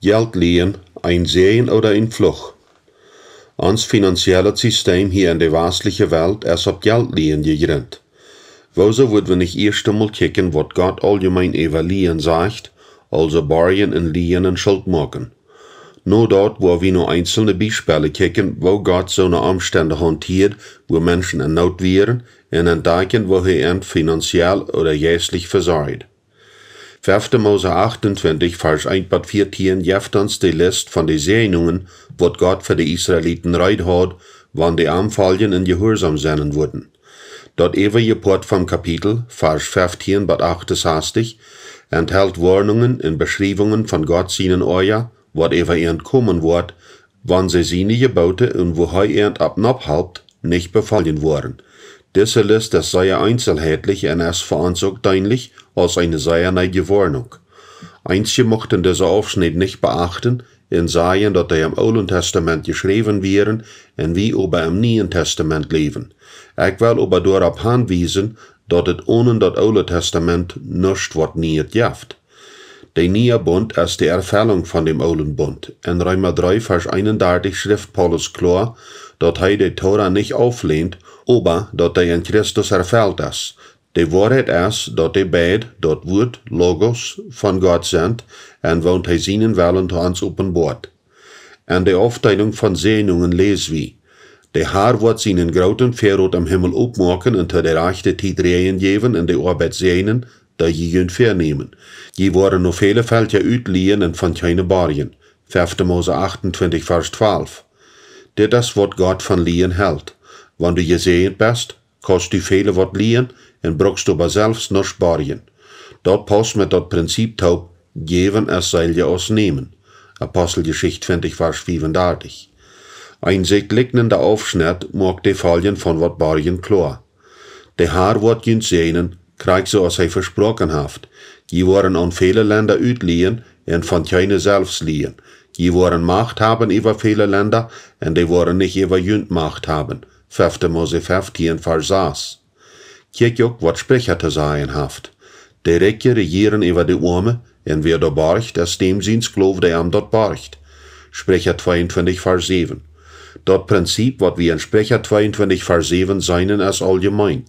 Geld leihen, ein Sehen oder ein Fluch. Ons finanzielle System hier in der westlichen Welt ist auf Geld leihen gegründet. Wieso würden wir nicht erst einmal kicken, was Gott allgemein über Leihen sagt, also borgen und leihen und Schuld machen? Nur dort, wo wir nur einzelne Beispiele kicken, wo Gott so eine Umstände hantiert, wo Menschen in Not wären, und entdecken, wo er finanziell oder geistlich versorgt. 5. Mose 28, Vers 1-14, gibt uns die Liste von den Segnungen, was Gott für die Israeliten reit hat, wann die Anfallen in Gehorsam sein würden. Dort ewige Port vom Kapitel, Vers 15-68, enthält Warnungen und Beschreibungen von Gott seinen Euer, was über ihn kommen wird, wann sie seine Gebote und wo ihn abhalbt, nicht befallen worden. Diese Liste ist sehr einzelheitlich und ist für uns auch deutlich als eine sehr neue Warnung. Einige mochten diesen Aufschnitt nicht beachten und sagen, dass er im Alten Testament geschrieben wären und wie über im Neuen Testament leben. Ich will aber darauf hinweisen, dass es ohne das Alte Testament nichts was nicht gibt. Der neue Bund ist die Erfüllung von dem Alten Bund. In Römer 3, Vers 31 schrift Paulus klar, dass er die Tora nicht auflehnt, aber dass er in Christus erfüllt ist. Die Wahrheit ist, dass die beide, das Wort, Logos, von Gott sind, und wohnt er seinen Willen zu uns offenbart. In der Aufteilung von Segnungen lesen wir, der Herr wird seinen großen Verrot am Himmel aufmachen und zu der rechten Zeit Rehen geben und die Arbeit segnen, da je ihn vernehmen. Je waren noch viele Felder uitliehen und von keine Barien. 5. Mose 28, Vers 12. Das ist, was Gott von Liehen hält. Wenn du gesegnet bist, kannst du viele was liehen und brauchst du aber selbst noch Barien. Dort passt mit das Prinzip taub, geben es soll je ausnehmen. Apostelgeschichte 20, Vers 35. Ein segnender Aufschnitt mag die Fallen von wat Barien klar. Der Herr wird ihn segnen, kriegt so als er versprochen hat. Die waren an viele Länder uitliehen und von keine selbst liehen. Die waren Macht haben über viele Länder und die waren nicht über jünd Macht haben. 5. Mose 15, Vers 6. Kijk ook wat Sprecher te sagen haft. Die Rijken regieren über die Arme und wer da barcht, ist dem seins Glauben, der am dort barcht. Sprecher 22, Vers 7. Das Prinzip, was wir in Sprecher 22, Vers 7 seinen, ist allgemein.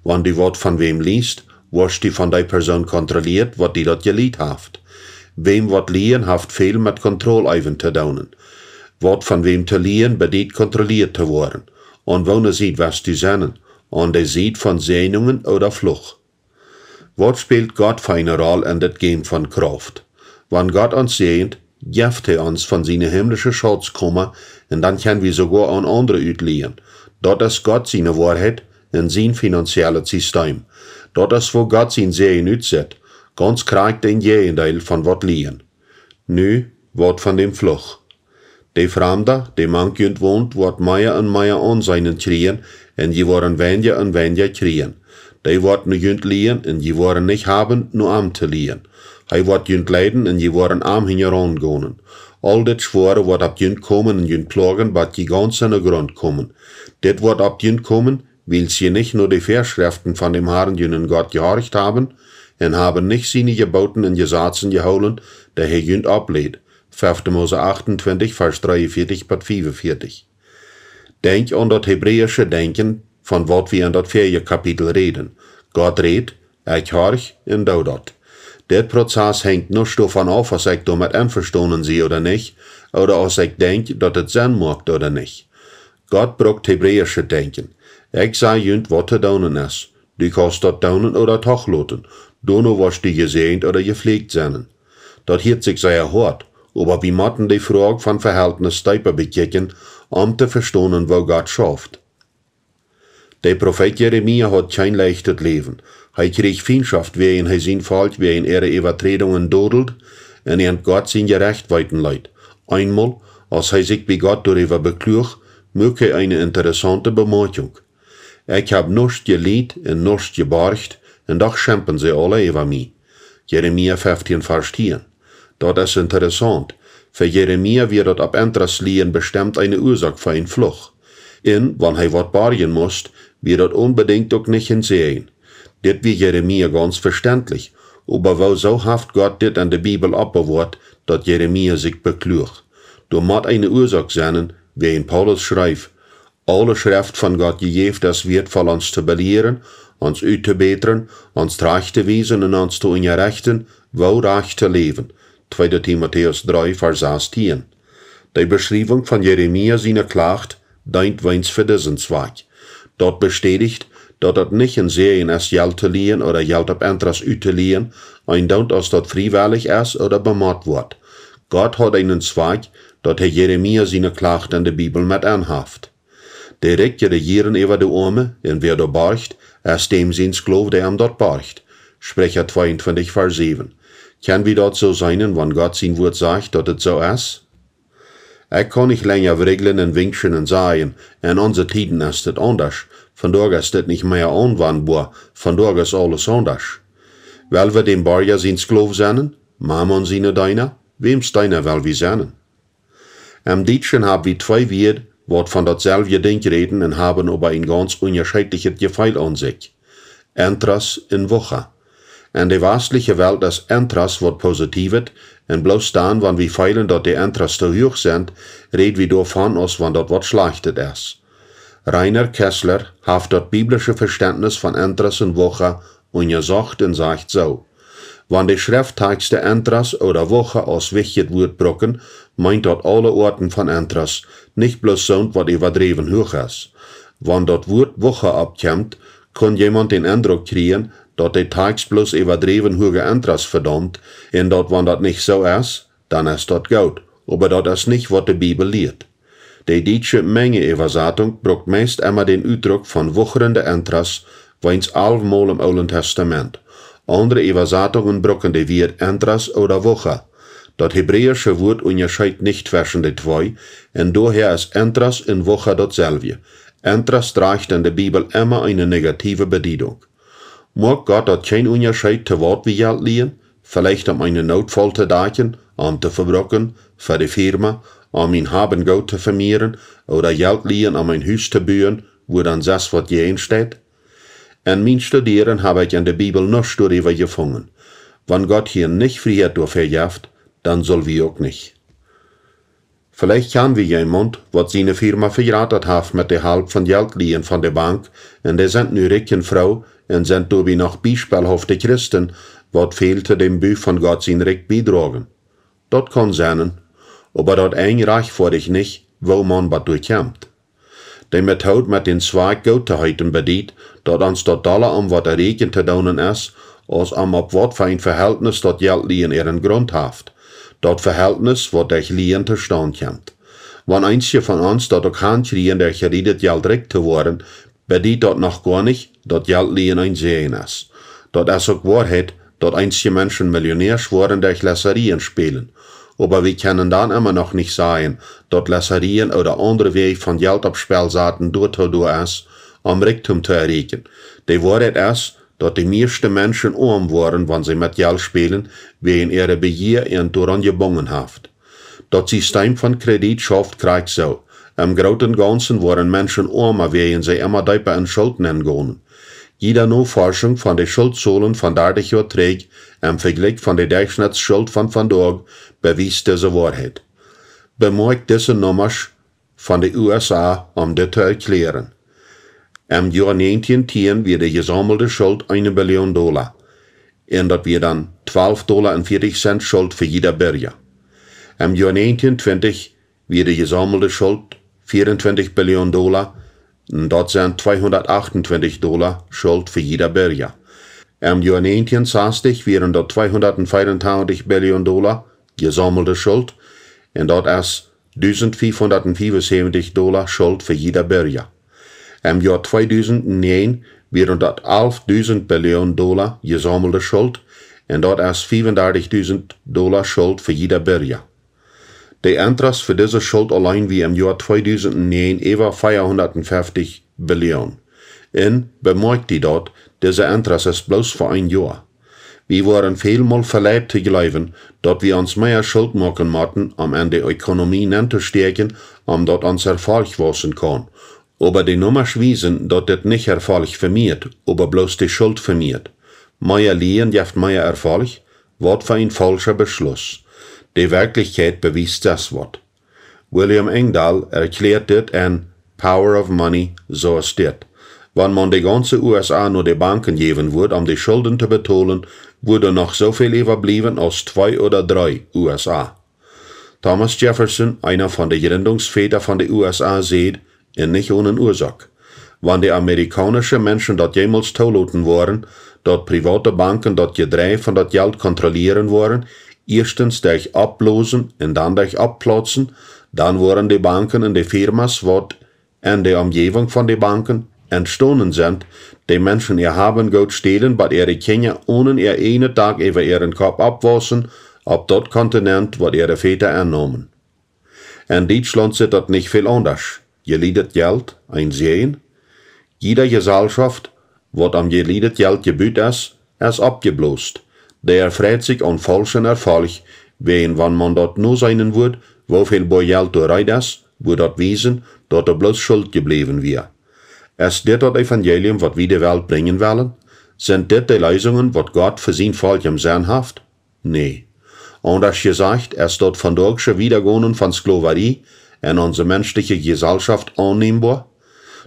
Wenn du wat von wem liest, wirst du von der Person kontrolliert, was die dort geliehen haft. Wem wat liehen haft viel mit Kontrolleiven zu tun. Wat von wem zu liehen, bedeutet kontrolliert zu werden. Und wenn er sieht, was die sind, und er sieht von Segnungen oder Fluch. Was spielt Gott für eine Rolle in das Game von Kraft? Wenn Gott uns segnet, gibt er uns von seiner himmlischen Schatz kommen, und dann können wir sogar an andere uitliehen. Dort ist Gott seine Wahrheit in sein finanzielles System. Dort ist, wo Gott sein Segen uitzet, ganz kriegt ein Gegenteil von wat liehen. Nu, wat von dem Fluch. Die Fremde, die manchjund wohnt, wird mehr und mehr an seinen kriegen, und die waren weniger und weniger kriegen. Die wird nur jünd liehen, und die waren nicht haben, nur arm zu liehen. Hij wird jünd leiden, und die waren arm hinherangehen. All das Schwere wird ab jünd kommen und jünd plagen, bat die ganz an den Grund kommen. Das wird ab jünd kommen, weil sie nicht nur die Vorschriften von dem Herrn jünden Gott gehorcht haben, und haben nicht seine Geboten und Gesetzen geholen, der er jünd ablehnt. 5. Mose 28, Vers 43-45. Denk an das hebräische Denken, von wat wir in das 4. Kapitel reden. Gott redet, ich horch und du dat. Der Prozess hängt nicht davon ab, was ich damit einverstanden sehe oder nicht, oder was ich denke, dass es sein mag oder nicht. Gott braucht hebräische Denken. Ich sage jünd, was zu tun ist. Du kannst das tun oder toch lassen. Du nur was du gesegnet oder gepflegt sein. Das hört sich sehr hart, aber wir müssen die Frage von Verhältnis tiefer bekicken, um zu verstehen, wo Gott schafft. Der Prophet Jeremia hat kein leichtes Leben. Er kriegt Feindschaft, wer ihn sein Volk, wer ihn ihre Übertretungen dodelt, und er Gott sein Gerecht weiten leid. Einmal, als er sich bei Gott darüber beklagt, möge eine interessante Bemerkung. Ich hab nichts geliebt und nichts geborgt, und doch schimpfen sie alle über mich. Jeremia 15, Vers 10. Das ist interessant. Für Jeremia wird das ab anderes Liehen bestimmt eine Ursache für einen Fluch. Und, wenn er was bargen muss, wird das unbedingt auch nicht hinsehen. Das wie Jeremia ganz verständlich. Aber wo so haft Gott dit in der Bibel abbewahrt, dat Jeremia sich beklug. Du moet eine Ursache sein, wie in Paulus schreibt, alle Schrift von Gott gegeven, das wird von uns zu belehren, uns uit te beteren, ons recht te wezen en ons te inrechten, wo recht te leven. 2 Timotheus 3, Vers 16. Die Beschreibung von Jeremia seine Klacht dient weins für diesen Zweck. Dort bestätigt, dat het nicht in Serien ist, Geld zu lehen oder Geld auf Entras uit te lehen, ein dort als dat freiwillig ist oder bemacht wird. Gott hat einen Zweck, dat Jeremia seine Klacht in der Bibel mit anhaft. Direkt regieren über die Arme, und wer da barcht, ist dem sein Sklav, der ihm dort barcht. Sprecher 22, Vers 7. Kann wie dort so sein, wenn Gott sein Wort sagt, dass es so ist? Ich kann nicht länger regeln und winken und sagen, in unseren Tiden ist es anders. Von daher ist es nicht mehr anwendbar, von daher ist alles anders. Weil wir dem Barger sein Sklav sein, Mammon seine Deiner, wem's Deiner will wir sein? Im Deutschen haben wir zwei Wörter, wat von datselfde Ding reden und haben aber ein ganz unterschiedliches Gefühl an sich. Entras in Woche. In der westlichen Welt ist Entras wat positivet, und bloß dann, wenn wir feilen, dass die Entras zu hoch sind, reden wir davon aus, wenn das wat schlechtet ist. Rainer Kessler hat das biblische Verständnis von Entras in Woche untersucht und sagt so: Wenn die Schrifttexte Entras oder Woche als wichtig Wort brocken, meint dort alle Orten von Entras, nicht bloß so, was überdreven hoch ist. Wenn dort Wort Woche abkommt, kann jemand den Eindruck kriegen, dass der Text bloß überdreven hohe Entras verdammt, und dort, wenn das nicht so ist, dann ist das gut. Aber das ist nicht, was die Bibel lehrt. Die deutsche Menge-Übersetzung braucht meist immer den Ausdruck von wucherende Entras, weins 11-mal im Alten Testament. Andere Übersetzungen brauchen die Wort Entras oder Woche. Das hebräische Wort unterscheidet nicht zwischen den zwei, und daher ist Entras in Woche dasselbe. Entras trägt in der Bibel immer eine negative Bedeutung. Mag Gott dort kein Unterschied zu Wort wie Geld liehen, vielleicht um einen Notfall zu decken, um zu verbrocken, für die Firma, um ein Habengut zu vermehren, oder Geld liehen, um ein Haus zu bauen, wo dann das, was gehen steht? In mein Studieren habe ich in der Bibel noch darüber gefunden. Wenn Gott hier nicht Freiheit dafür gibt, dann soll wir auch nicht. Vielleicht kann wir jemand, was seine Firma verratet hat mit der Halb von Geld liehen von der Bank, und der sind nu rik Frau, und sind dabei noch beispielhafte Christen, was fehlte dem Buch von Gott sein Recht beitragen. Das kann sein, aber das einreicht vor dich nicht, wo man was durchkommt. Die Methode mit den zwei Gottheiten bedient, dass uns das Dollar was der Regen zu tun ist, als auf was für ein Verhältnis das Geld liehen ihren Grund hat. Das Verhältnis, was durch Liehen zustande kommt. Wenn einige von uns das auch kann kriegen, der geredet Geld direkt zu worden, bedeutet das noch gar nicht, dass Geld liehen ein Sehen ist. Das ist auch Wahrheit, dass einige Menschen Millionärs worden durch Lässerien spielen. Aber wir können dann immer noch nicht sagen, dass Lässerien oder andere Wege von Geldabspielsaten durch ist, um Reichtum zu erreichen. Die Wahrheit ist, dass die meisten Menschen arm waren, wenn sie mit Geld spielen, wegen ihrer Begier und daran gebunden haft. Das System von Kredit schafft Krieg so. Im Großen und Ganzen waren Menschen armer, wegen sie immer tiefer in Schulden entgehen. Jede Nachforschung von den Schuldzahlen von 30 Jahren zurück im Vergleich von der Durchschnittsschuld von vandaag beweist diese Wahrheit. Bemerkt diese Nummers von den USA, um das zu erklären. Im Jahr 1910 wird die gesammelte Schuld $1 Billion. Und das wird dann $12,40 Schuld für jeder Bürger. Im Jahr 1920 wird die gesammelte Schuld $24 Billion. Und das sind $228 Schuld für jeder Bürger. Im Jahr 1960 wären das $224 Billion gesammelte Schuld. Und das ist $1.575 Schuld für jeder Bürger. Im Jahr 2009 wären das $11.000 Billion gesammelte Schuld, und das ist $35.000 Schuld für jeder Bürger. Der Interest für diese Schuld allein wie im Jahr 2009 über 450 Billionen. Und bemerkt die dort, dieser Interest ist bloß für ein Jahr. Wir waren vielmal verleiht zu glauben, dass wir uns mehr Schuld machen müssen, um in die Ökonomie nicht zu stärken, dort uns Erfolg wasen kann. Aber die Nummers wiesen, dass das nicht Erfolg vermehrt, aber bloß die Schuld vermehrt. Mehr Lehen gibt mehr Erfolg, was für ein falscher Beschluss. Die Wirklichkeit beweist das Wort. William Engdahl erklärt dit an Power of Money, so es steht. Wenn man die ganze USA nur die Banken geben würde, um die Schulden zu bezahlen, würde noch so viel überblieben als 2 oder 3 USA. Thomas Jefferson, einer von den Gründungsvätern von den USA, sagt, und nicht ohne Ursache, wenn die amerikanischen Menschen dort jemals zulassen waren, dort private Banken dort Gedreih von dort Geld kontrollieren wollen, erstens durch ablosen und dann durch abplatzen, dann waren die Banken und die Firmas, wat in der Umgebung von den Banken entstanden sind, die Menschen ihr Haben gut stehlen, bei ihre Kinder ohne ihr einen Tag über ihren Kopf abwaschen, auf dort Kontinent, wo ihre Väter annahmen. In Deutschland sieht das nicht viel anders. Geliedet Geld, ein Sehen. Jeder Gesellschaft, wat am geliedet Geld gebüht ist abgeblost. Der freut sich an falschen Erfolg, wenn man dort nur sein wird, wo viel Geld bereit ist, wird dort wiesen, dort bloß Schuld geblieben wird. Ist das Evangelium, was wir die Welt bringen wollen? Sind das die Lösungen, was Gott für sein Volk im Sinn hat? Nee. Anders gesagt, ist dort von der Wiedergehen von Sklaverei in unsere menschliche Gesellschaft annehmbar?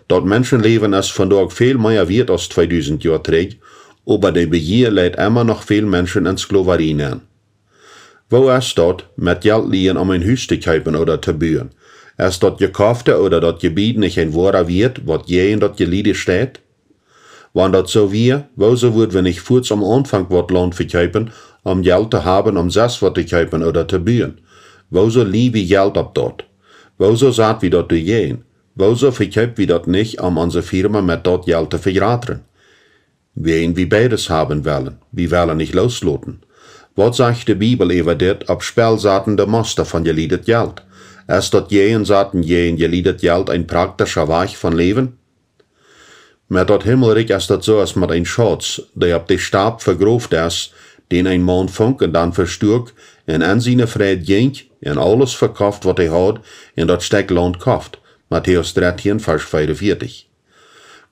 Dort Menschenleben ist von dort viel mehr wert als 2000 Jahre zurück, aber die Begier lädt immer noch viel Menschen in Sklaverei nehmen. Wo ist dort mit Geld liegen, um ein Haus zu kaufen oder zu bauen? Ist dort gekaufte oder dort Gebiet nicht ein wahrer Wert, was je in dort Geliede steht? Wenn das so wäre, wieso würden wir nicht kurz am Anfang was Land verkaufen, um Geld zu haben, um das was zu kaufen oder zu bauen? Wieso lieben wir Geld ab dort? Wieso sagt wir dort zu gehen? Wieso verkaufen wir dort nicht, um unsere Firma mit dort Geld zu verraten? Wen wir beides haben wollen, wir wollen nicht loslassen. Was sagt die Bibel über das, ob Spielsaten der Master von geliedet Geld? Ist dort jeden Saten jeden geliedet Geld ein praktischer Weg von Leben? Mit dort Himmelreich ist das so, als mit ein Schatz, der auf die Stab vergroft ist, den ein Mann funk und dann versturk, und an seine Freude ging, und alles verkauft, was hat, und dort steckt Land kauft. Matthäus 13, Vers 44.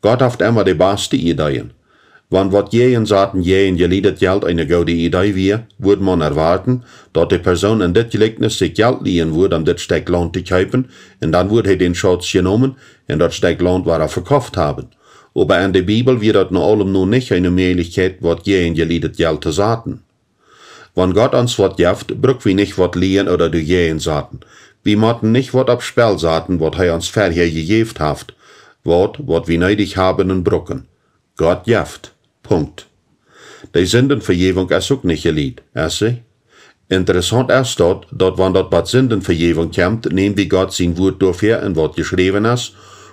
Gott hat immer die beste Ideen. Wenn wat jeden Saten jeden geliedet Geld eine gute Idee wäre, würde man erwarten, dass die Person in dit Gleichnis sich Geld liehen würde, um dit Stück Land zu kaufen, und dann würde den Schatz genommen, und das Stück Land war verkauft haben. Aber in der Bibel wird das noch allem nur nicht eine Möglichkeit, wat jeden geliedet Geld zu saten. Wenn Gott uns wat gibt, brück wir nicht wat liehen oder du jeden saten. Wir motten nicht wat ab Spiel saten, wat uns vorher gegeben hat, wat wir nötig haben und brücken. Gott gibt. Punkt. Die Sündenvergebung ist auch nicht geliebt, Interessant ist dort, wenn dort was Sündenvergebung kommt, nehmen wir Gott sein Wort dafür in was geschrieben ist,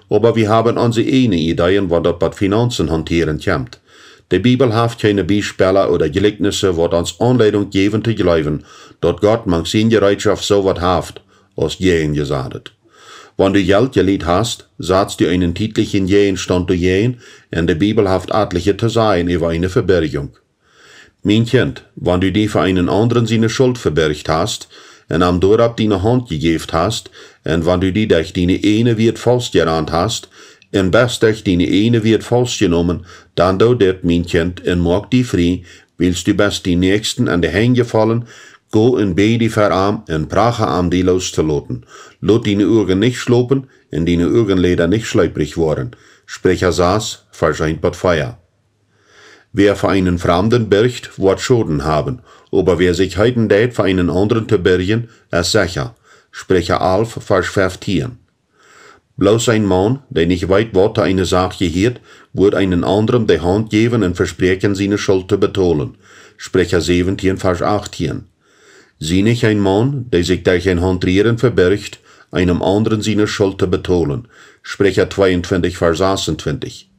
aber wir haben unsere eigene Ideen, wenn dort was Finanzen hantieren kommt. Die Bibel hat keine Beispiele oder Gleichnisse, was uns Anleitung geben zu glauben, dass Gott mang seine Bereitschaft so was hat, als jeden gesagt. Wenn du Geld geliebt hast, sagst du einen tätlichen Gegenstand zu gehen, und die Bibel hat etliche zu sein über eine Verbergung. Mein Kind, wenn du dir für einen anderen seine Schuld verbergt hast, und am Dorab deine Hand gegeben hast, und wenn du dir durch deine eine wird falsch gerannt hast, und best durch deine eine wird falsch genommen, dann do det, mein Kind, und mag die frei, willst du best die Nächsten an die Hände fallen, go in beide verarm en prache am die loszulaten. Lot deine Augen nicht schlopen en deine Augenlider nicht schleuprig worden. Sprecher saß, verscheint bot Feuer. Wer für einen Fremden birgt, wird Schoden haben, aber wer sich heuten dät für einen anderen zu birgen, ist sicher. Sprecher 11, Vers 15. Bloß ein Mann, der nicht weit Worte eine Sache hielt, wird einen anderen die Hand geben und versprechen, seine Schuld zu betonen. Sprecher 17, Vers 18. Sie nicht ein Mann, der sich durch ein Handrieren verbirgt, einem anderen seine Schuld zu betonen. Sprecher 22, Vers 26.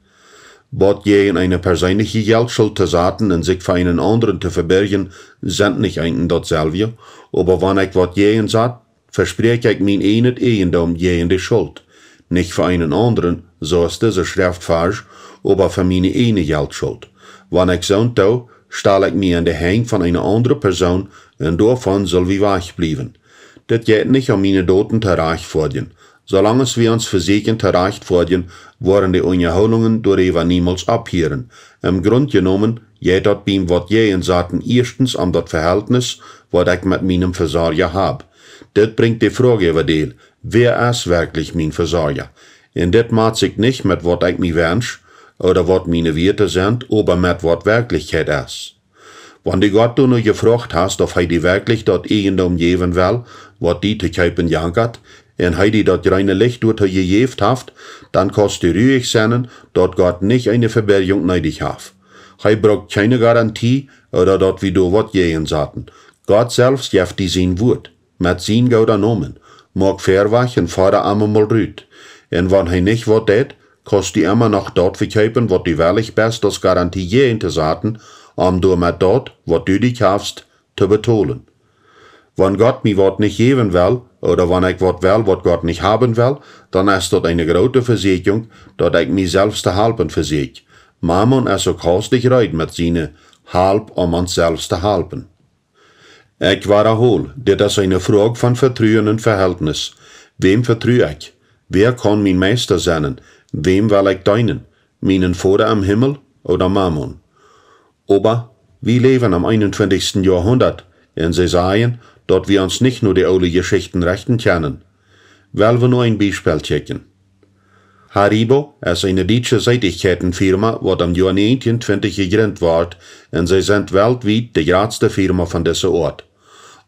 Bot je in eine persönliche Geldschuld zu saten und sich für einen anderen zu verbergen, sind nicht einen dasselbe, aber wenn ich wat jehen sagt, verspreche ich mein einet Eiendom jehen die Schuld. Nicht für einen anderen, so ist diese Schrift falsch, aber für meine eine Geldschuld. Wenn ich so tue, stelle ich mir in die Hände von einer anderen Person und davon soll wir wegbleiben. Das geht nicht um meine Doten zu reich werden. Solange wir uns versichern zu reich werden, wollen die Unterholungen darüber niemals abhören. Im Grund genommen geht das beim wat jehen Saten erstens um das Verhältnis, was ich mit meinem Versorger hab. Das bringt die Frage über die, wer ist wirklich mein Versorger? Und das macht sich nicht mit was ich mir wünsch, oder was meine Werte sind, aber mit was Wirklichkeit ist. Wenn die Gott du nur gefragt hast, ob die wirklich dort Eigendom geben will, was die zu kaufen jankert, und die dort reine Licht dort gegeben haft, dann kannst du ruhig sein, dort Gott nicht eine Verbergung nötig hat. Braucht keine Garantie, oder dort wie du wat gehen saten. Gott selbst gibt die sein Wort, mit sein gauder Nomen, mag verwach und fahre einmal rüt. Und wenn nicht wat det, kannst du immer noch dort verkaufen, wat die wirklich best als Garantie gehen zu saten, du mit dort, wat du dich kaufst, zu betonen. Wenn Gott mir wat nicht geben will, oder wenn ich wat will, wat Gott nicht haben will, dann ist dort eine große Versicherung, dass ich mir selbst zu halben versieg. Mammon ist so kostlich reut mit seine halb uns selbst zu halben. Ich wiederhole, das ist eine Frage von Vertrauen und Verhältnis. Wem vertraue ich? Wer kann mein Meister sein? Wem will ich dienen? Meinen Vater am Himmel oder Mammon? Aber wir leben am 21. Jahrhundert und sie sagen, dass wir uns nicht nur die alten Geschichten rechten kennen. Wollen wir nur ein Beispiel checken. Haribo ist eine deutsche Süßigkeitenfirma, die am Jahr 1920 gegründet wurde, und sie sind weltweit die größte Firma von dieser Ort.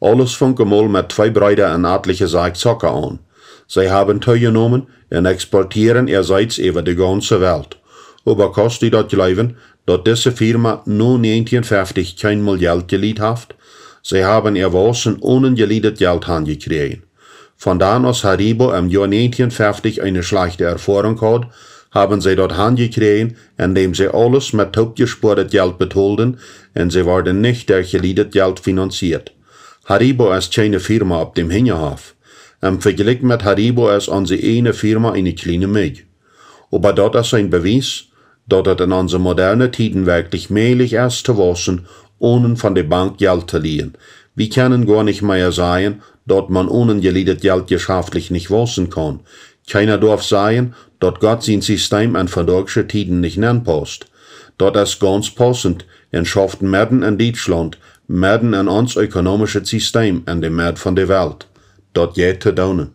Alles fängt mal mit 2 Brüdern und etliche Sack Zucker an. Sie haben teilgenommen und exportieren ihrseits über die ganze Welt. Aber kannst du dort glauben, dass diese Firma nur 1950 kein mal Geld geliehen hat? Sie haben ihr Waschen ohne geliedet Geld angekriegt. Von da aus Haribo im Jahr 1950 eine schlechte Erfahrung hat, haben sie dort angekriegt, indem sie alles mit topgesportes Geld bezahlten und sie werden nicht durch geliedet Geld finanziert. Haribo ist keine Firma auf dem Hinterhof. Im Vergleich mit Haribo ist unsere eine Firma eine kleine Milch. Aber dort ist ein Beweis, dass es in unseren modernen Tiden wirklich möglich ist zu waschen, ohne von der Bank Geld zu liehen. Wir können gar nicht mehr sagen, dass man ohne geliedet Geld geschäftlich nicht waschen kann. Keiner darf sagen, dass Gott sein System an verdagsche Tiden nicht anpasst. Das ist ganz passend und schafft mitten in Deutschland, mitten in uns ökonomisches System in dem Mitte von der Welt. Das geht zu tun.